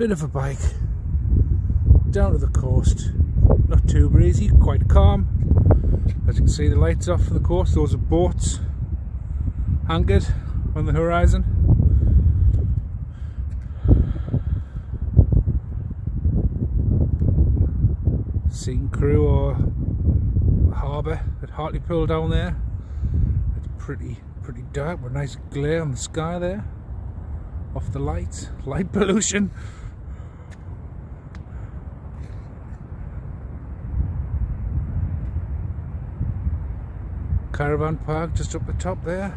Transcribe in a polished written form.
Bit of a bike down to the coast, not too breezy, quite calm. As you can see, the lights off for the coast. Those are boats anchored on the horizon. Sea Crew or harbour at Hartlepool down there. It's pretty dark, but nice glare on the sky there off the light pollution. Caravan park just up the top there.